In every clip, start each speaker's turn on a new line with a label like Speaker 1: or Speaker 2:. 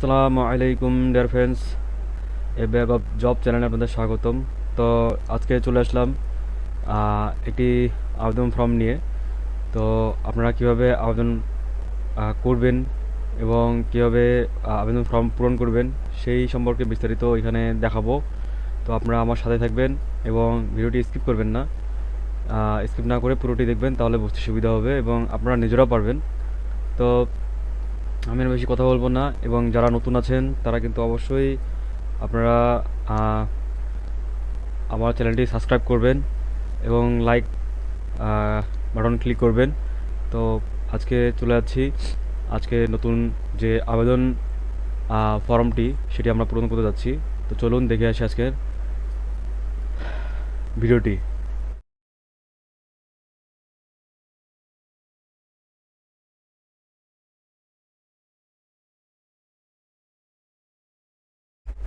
Speaker 1: আসসালামু আলাইকুম dear friends, A bag of job চ্যানেলে আপনাদের স্বাগতম। তো আজকে চলে আসলাম একটি আবেদন ফর্ম নিয়ে। তো আপনারা কিভাবে আবেদন করবেন এবং কিভাবে আবেদন ফর্ম পূরণ করবেন সেই সম্পর্কে বিস্তারিত এখানে দেখাবো। তো আপনারা আমার সাথে থাকবেন এবং ভিডিওটি স্কিপ করবেন না, স্কিপ না করে পুরোটি দেখবেন, তাহলে বুঝতে সুবিধা হবে এবং আপনারা নিজেরাও পারবেন। তো আমি আর বেশি কথা বলবো না, এবং যারা নতুন আছেন তারা কিন্তু অবশ্যই আপনারা আহ, আমার চ্যানেলটি সাবস্ক্রাইব করবেন এবং লাইক বাটন ক্লিক করবেন। তো আজকে চলে যাচ্ছি, আজকে নতুন যে আবেদন ফর্মটি সেটি আমরা পূরণ করতে যাচ্ছি। তো চলুন দেখে আসি আজকের ভিডিওটি।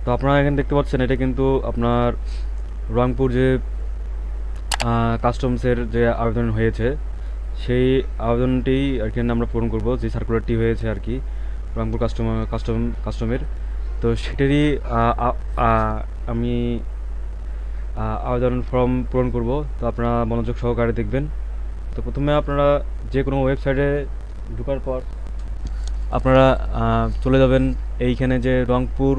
Speaker 1: তো আপনারা এখানে দেখতে পাচ্ছেন, এটা কিন্তু আপনার রংপুর যে কাস্টমসের যে আবেদন হয়েছে সেই আবেদনটি এখানে আমরা পূরণ করব, যে সার্কুলারটি হয়েছে আর কি রংপুর কাস্টমের। তো সেটারই আমি আবেদন ফর্ম পূরণ করব। তো আপনারা মনোযোগ সহকারে দেখবেন। তো প্রথমে আপনারা যে কোনো ওয়েবসাইটে ঢোকার পর আপনারা চলে যাবেন এইখানে, যে রংপুর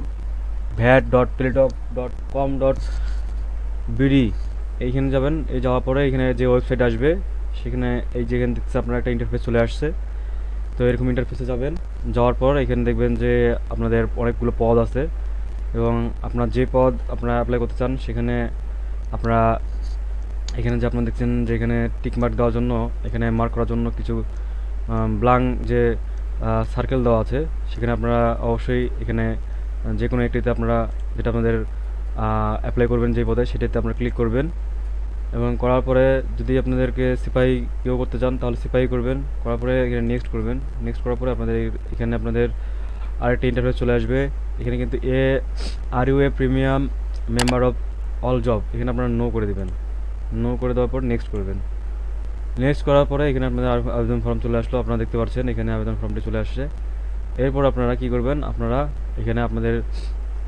Speaker 1: vat.playtop.com.bd, এইখানে যাবেন। এই যাওয়ার পরে এখানে যে ওয়েবসাইট আসবে সেখানে এই যে এখানে দেখতে আপনার একটা ইন্টারফেস চলে আসছে। তো এরকম ইন্টারফেসে যাবেন, যাওয়ার পর এখানে দেখবেন যে আপনাদের অনেকগুলো পদ আছে এবং আপনার যে পদ আপনারা অ্যাপ্লাই করতে চান সেখানে আপনারা এখানে যে আপনারা দেখছেন যে এখানে টিক মার্ক দেওয়ার জন্য, এখানে মার্ক করার জন্য কিছু ব্লাঙ্ক যে সার্কেল দেওয়া আছে, সেখানে আপনারা অবশ্যই এখানে যে কোনো একটিতে আপনারা যেটা আপনাদের অ্যাপ্লাই করবেন যে পদে সেটাতে আপনারা ক্লিক করবেন। এবং করার পরে যদি আপনাদেরকে সিপাহি কেউ করতে চান তাহলে সিপাহি করবেন, করার পরে এখানে নেক্সট করবেন। নেক্সট করার পরে আপনাদের এখানে আপনাদের আরেকটা ইন্টারফেস চলে আসবে। এখানে কিন্তু are you a premium member of all job, এখানে আপনারা নো করে দেবেন। নো করে দেওয়ার পর নেক্সট করবেন। নেক্সট করার পরে এখানে আপনাদের আবেদন ফর্ম চলে আসলো, আপনারা দেখতে পাচ্ছেন এখানে আবেদন ফর্মটি চলে আসছে। এরপর আপনারা কি করবেন, আপনারা এখানে আপনাদের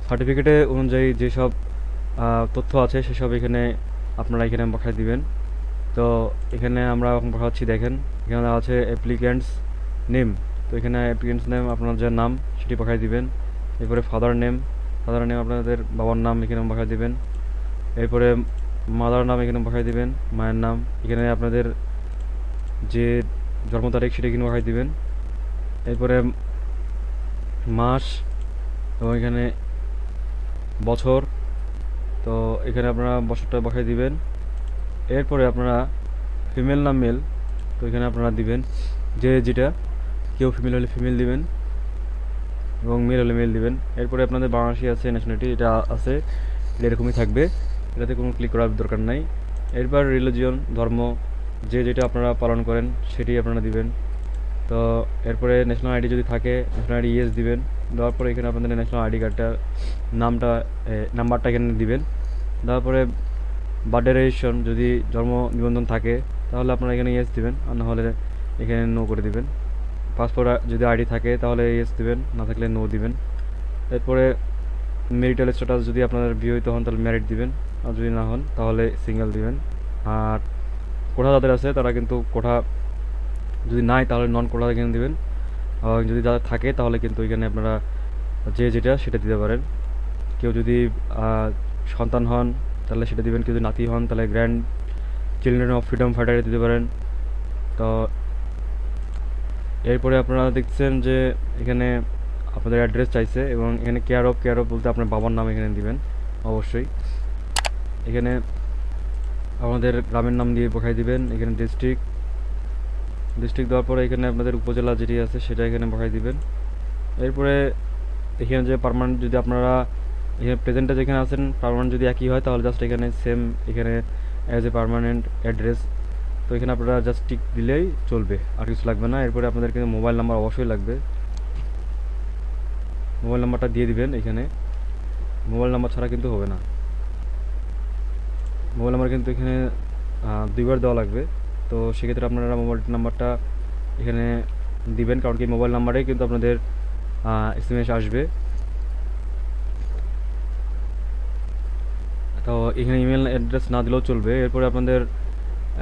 Speaker 1: সার্টিফিকেটে অনুযায়ী যেসব তথ্য আছে সেসব এখানে আপনারা এখানে বসায় দিবেন। তো এখানে আমরা এখন বসাচ্ছি, দেখেন এখানে আছে অ্যাপ্লিক্যান্টস নেম। তো এখানে অ্যাপ্লিক্যান্টস নেম আপনার যে নাম সেটি বসায় দিবেন। এরপরে ফাদার নেম আপনাদের বাবার নাম এখানে বসায় দিবেন। এরপরে মাদার নাম এখানে বসায় দিবেন, মায়ের নাম। এখানে আপনাদের যে জন্ম তারিখ সেটা এখানে বসায় দিবেন। এরপরে মাস এবং এখানে বছর, তো এখানে আপনারা বছরটা বসায় দিবেন। এরপরে আপনারা ফিমেল না মেল, তো এখানে আপনারা দিবেন যে যেটা, কেউ ফিমেল হলে ফিমেল দিবেন এবং মেল হলে মেল দিবেন। এরপরে আপনাদের বাংলাদেশি আছে, ন্যাশনালিটি এটা আছে, এটা এরকমই থাকবে, এটাতে কোনো ক্লিক করার দরকার নাই। এরপর রিলিজিয়ন, ধর্ম, যে যেটা আপনারা পালন করেন সেটি আপনারা দিবেন। তো এরপরে ন্যাশনাল আইডি যদি থাকে, ন্যাশনাল আইডি ইয়েস দিবেন। দেওয়ার পরে এখানে আপনাদের ন্যাশনাল আইডি কার্ডটা নাম্বারটা এখানে দিবেন। দেওয়ার পরে বার্থডে রেজিস্ট্রেশন, যদি জন্ম নিবন্ধন থাকে তাহলে আপনারা এখানে ইয়েস দিবেন, আর না হলে এখানে নো করে দিবেন। পাসপোর্ট যদি আইডি থাকে তাহলে ইয়েস দিবেন, না থাকলে নো দিবেন। এরপরে ম্যারিটাল স্ট্যাটাস, যদি আপনারা বিবাহিত হন তাহলে ম্যারিড দিবেন, আর যদি না হন তাহলে সিঙ্গেল দিবেন। আর কোঠা যাদের আছে তারা কিন্তু কোঠা, যদি নাই তাহলে নন কোঠা এখানে দিবেন। আর যদি যাদের থাকে তাহলে কিন্তু এখানে আপনারা যে যেটা সেটা দিতে পারেন। কেউ যদি সন্তান হন তাহলে সেটা দিবেন, কেউ যদি নাতি হন তাহলে গ্র্যান্ড চিলড্রেন অফ ফ্রিডম ফাইটারে দিতে পারেন। তো এরপরে আপনারা দেখছেন যে এখানে আপনাদের অ্যাড্রেস চাইছে, এবং এখানে কেয়ার অফ বলতে আপনার বাবার নাম এখানে দিবেন অবশ্যই। এখানে আপনাদের গ্রামের নাম দিয়ে বসাই দিবেন। এখানে ডিস্ট্রিক্ট দেওয়ার পরে এখানে আপনাদের উপজেলা যেটি আছে সেটা এখানে বসাই দিবেন। এরপরে এখানে যে পার্মানেন্ট, যদি আপনারা এখানে প্রেজেন্টে যেখানে আছেন পার্মানেন্ট যদি একই হয় তাহলে জাস্ট এখানে সেম, এখানে অ্যাজ এ পার্মানেন্ট অ্যাড্রেস, তো এখানে আপনারা জাস্ট টিক দিলেই চলবে, আর কিছু লাগবে না। এরপরে আপনাদের কিন্তু মোবাইল নাম্বার অবশ্যই লাগবে, মোবাইল নাম্বারটা দিয়ে দিবেন। এখানে মোবাইল নাম্বার ছাড়া কিন্তু হবে না, মোবাইল নাম্বার কিন্তু এখানে দুইবার দেওয়া লাগবে। তো সেক্ষেত্রে আপনারা মোবাইল নাম্বারটা এখানে দিবেন, কারণ কি মোবাইল নাম্বারেই কিন্তু আপনাদের এসএমএস আসবে। তো এখানে ইমেল অ্যাড্রেস না দিলেও চলবে। এরপরে আপনাদের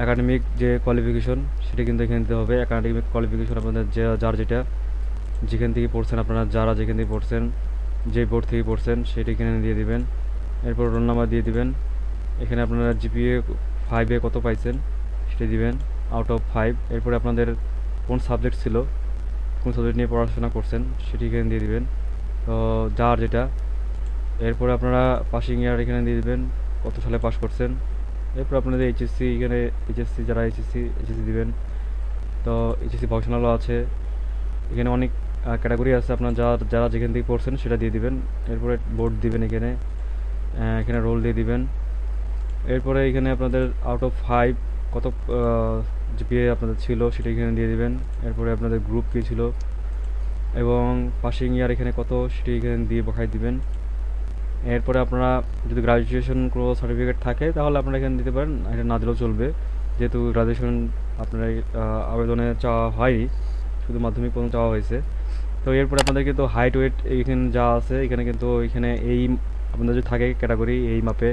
Speaker 1: একাডেমিক যে কোয়ালিফিকেশন সেটা কিন্তু এখানে দিতে হবে। একাডেমিক কোয়ালিফিকেশন আপনাদের যার যেটা যেখান থেকে পড়ছেন, আপনারা যারা যেখান থেকে পড়ছেন, যে বোর্ড থেকে পড়ছেন সেটা এখানে দিয়ে দিবেন। এরপর রোল নাম্বার দিয়ে দিবেন। এখানে আপনারা জিপিএ 5-এ কত পাইছেন সেটা দিবেন, আউট অফ 5। এরপরে আপনাদের কোন সাবজেক্ট ছিল, কোন সাবজেক্ট নিয়ে পড়াশোনা করছেন সেটি এখানে দিয়ে দিবেন, তো যার যেটা। এরপরে আপনারা পাসিং ইয়ার এখানে দিয়ে দিবেন, কত সালে পাস করছেন। এরপর আপনাদের এইচএসসি, এখানে এইচএসসি যারা এইচএসসি দিবেন, তো এইচএসসি ভকেশনালও আছে। এখানে অনেক ক্যাটাগরি আছে, আপনার যারা যেখান থেকে পড়ছেন সেটা দিয়ে দিবেন। এরপরে বোর্ড দিবেন, এখানে রোল দিয়ে দিবেন। এরপরে এখানে আপনাদের আউট অফ 5 কত জিপিএ আপনাদের ছিল সেটা এখানে দিয়ে দিবেন। এরপরে আপনাদের গ্রুপ কী ছিল এবং পাসিং ইয়ার এখানে কত সেটি এখানে দিয়ে বসাই দিবেন। এরপরে আপনারা যদি গ্রাজুয়েশন কোনো সার্টিফিকেট থাকে তাহলে আপনারা এখানে দিতে পারেন, এটা না দিলেও চলবে, যেহেতু গ্রাজুয়েশন আপনার আবেদনে চাওয়া হয়নি, শুধু মাধ্যমিক পর্যন্ত চাওয়া হয়েছে। তো এরপরে আপনাদের কিন্তু হাইট ওয়েট এখানে যা আছে, এখানে কিন্তু এখানে এই আপনাদের যদি থাকে ক্যাটাগরি এই মাপে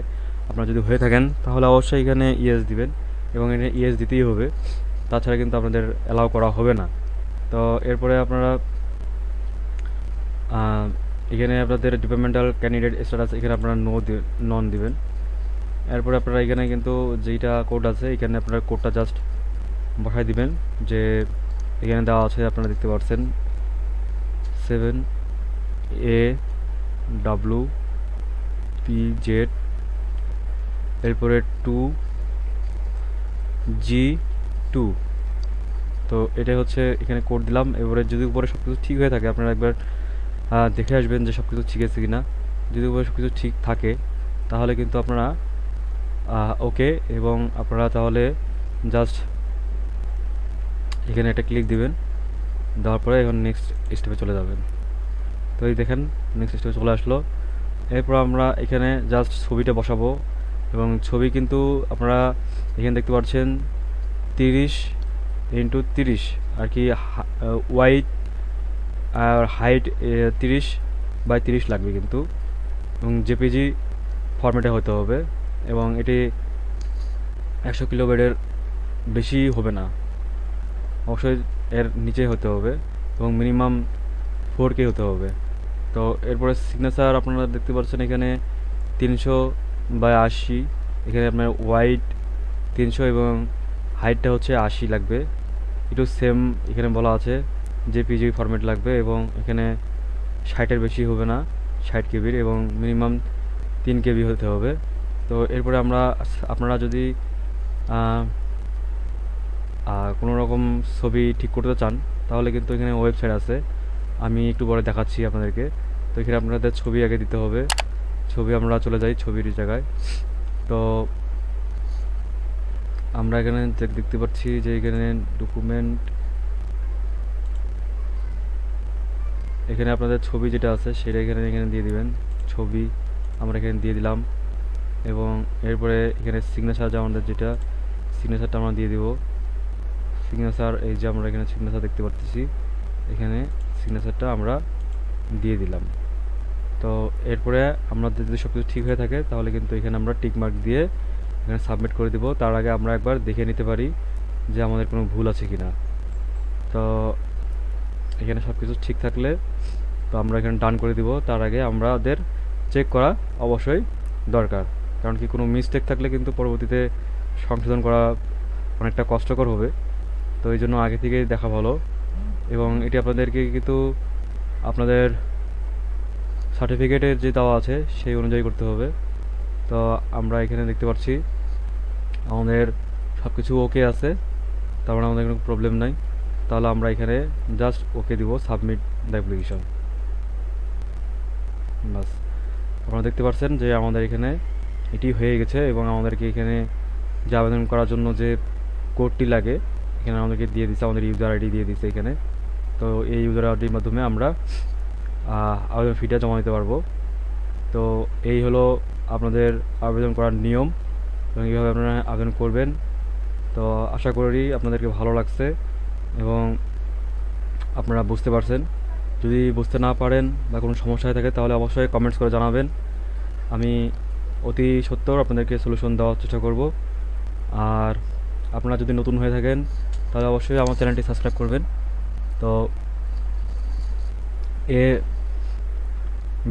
Speaker 1: আপনারা যদি হয়ে থাকেন তাহলে অবশ্যই এখানে ইএস দিবেন, এবং এখানে ইএস দিতেই হবে, তাছাড়া কিন্তু আপনাদের অ্যালাউ করা হবে না। তো এরপরে আপনারা এখানে আপনাদের ডিপার্টমেন্টাল ক্যান্ডিডেট স্ট্যাটাস এখানে আপনারা নন দিবেন। এরপরে আপনারা এখানে কিন্তু যেইটা কোড আছে এখানে আপনারা কোডটা জাস্ট বসাই দিবেন, যে এখানে দেওয়া আছে আপনারা দেখতে পাচ্ছেন 7AWPZ, এরপরে 2G2। তো এটাই হচ্ছে এখানে কোড দিলাম। এবারে যদি উপরে সব কিছু ঠিক হয়ে থাকে আপনারা একবার দেখে আসবেন যে সব কিছু ঠিক আছে কিনা। যদি উপরে সব কিছু ঠিক থাকে তাহলে কিন্তু আপনারা ওকে, এবং আপনারা তাহলে জাস্ট এখানে একটা ক্লিক দিবেন, দেওয়ার পরে এখন নেক্সট স্টেপে চলে যাবেন। তো এই দেখেন নেক্সট স্টেপে চলে আসলো। এরপর আমরা এখানে জাস্ট ছবিটা বসাবো, এবং ছবি কিন্তু আপনারা এখানে দেখতে পাচ্ছেন 30x30 আর কি, ওয়াইড আর হাইট 30x30 লাগবে কিন্তু, এবং জেপিজি ফরম্যাটে হতে হবে, এবং এটি 100 কিলোবাইটের বেশি হবে না, অবশ্যই এর নিচে হতে হবে, এবং মিনিমাম 4K হতে হবে। তো এরপরে সিগনেচার আপনারা দেখতে পাচ্ছেন এখানে 300/80, এখানে আপনার ওয়াইড 300 এবং হাইটটা হচ্ছে 80 লাগবে, একটু সেম এখানে বলা আছে জেপিজি ফরম্যাট লাগবে, এবং এখানে 60-এর বেশি হবে না, 60 কেবির, এবং মিনিমাম 3 কেবি হতে হবে। তো এরপরে আপনারা যদি কোনো রকম ছবি ঠিক করতে চান তাহলে কিন্তু এখানে ওয়েবসাইট আছে, আমি একটু পরে দেখাচ্ছি আপনাদেরকে। তো এখানে আপনাদের ছবি আগে দিতে হবে, ছবি আমরা চলে যাই ছবির জায়গায়। তো আমরা এখানে দেখতে পাচ্ছি যে এখানে ডকুমেন্ট, এখানে আপনাদের ছবি যেটা আছে সেটা এখানে দিয়ে দিবেন, ছবি আমরা এখানে দিয়ে দিলাম, এবং এরপরে এখানে সিগনেচার আমাদের যেটা সিগনেচারটা আমরা দিয়ে দিব। সিগনেচার এই যে আমরা এখানে সিগনেচার দেখতে পাচ্ছি, এখানে সিগনেচারটা আমরা দিয়ে দিলাম। তো এরপরে আমাদের যদি সব কিছু ঠিক হয়ে থাকে তাহলে কিন্তু এখানে আমরা টিক মার্ক দিয়ে এখানে সাবমিট করে দিব। তার আগে আমরা একবার দেখে নিতে পারি যে আমাদের কোনো ভুল আছে কিনা। তো এখানে সব কিছু ঠিক থাকলে তো আমরা এখানে ডান করে দিব। তার আগে আমাদের চেক করা অবশ্যই দরকার, কারণ কি কোনো মিস্টেক থাকলে কিন্তু পরবর্তীতে সংশোধন করা অনেকটা কষ্টকর হবে। তো এই জন্য আগে থেকেই দেখা ভালো, এবং এটি আপনাদেরকে কিন্তু আপনাদের সার্টিফিকেটের যে দেওয়া আছে সেই অনুযায়ী করতে হবে। তো আমরা এখানে দেখতে পাচ্ছি আমাদের সব কিছু ওকে আছে, তারপরে আমাদের কোনো প্রবলেম নাই। তাহলে আমরা এখানে জাস্ট ওকে দিব, সাবমিট দ্য অ্যাপ্লিকেশন, বাস। আপনারা দেখতে পাচ্ছেন যে আমাদের এখানে এটি হয়ে গেছে, এবং আমাদেরকে এখানে যে আবেদন করার জন্য যে কোডটি লাগে এখানে আমাদেরকে দিয়ে দিচ্ছে, আমাদের ইউজার আইডি দিয়ে দিচ্ছে এখানে। তো এই ইউজার আইডির মাধ্যমে আমরা আবেদন ফিটা জমা দিতে পারবো। তো এই হলো আপনাদের আবেদন করার নিয়ম, এবং এইভাবে আপনারা আবেদন করবেন। তো আশা করি আপনাদেরকে ভালো লাগছে এবং আপনারা বুঝতে পারছেন। যদি বুঝতে না পারেন বা কোনো সমস্যা হয়ে থাকে তাহলে অবশ্যই কমেন্টস করে জানাবেন। আমি অতি সত্বর আপনাদেরকে সলিউশন দেওয়ার চেষ্টা করব। আর আপনারা যদি নতুন হয়ে থাকেন তাহলে অবশ্যই আমার চ্যানেলটি সাবস্ক্রাইব করবেন। তো এ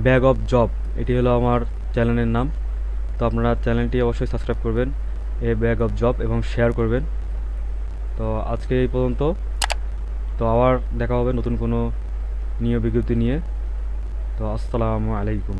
Speaker 1: ব্যাগ অফ জব এটি হলো আমার চ্যানেলের নাম। তো আপনারা চ্যানেলটি অবশ্যই সাবস্ক্রাইব করবেন, এ ব্যাগ অফ জব, এবং শেয়ার করবেন। তো আজকে এই পর্যন্ত। তো আবার দেখা হবে নতুন কোনো নিয়োগ বিজ্ঞপ্তি নিয়ে। তো আসসালামু আলাইকুম।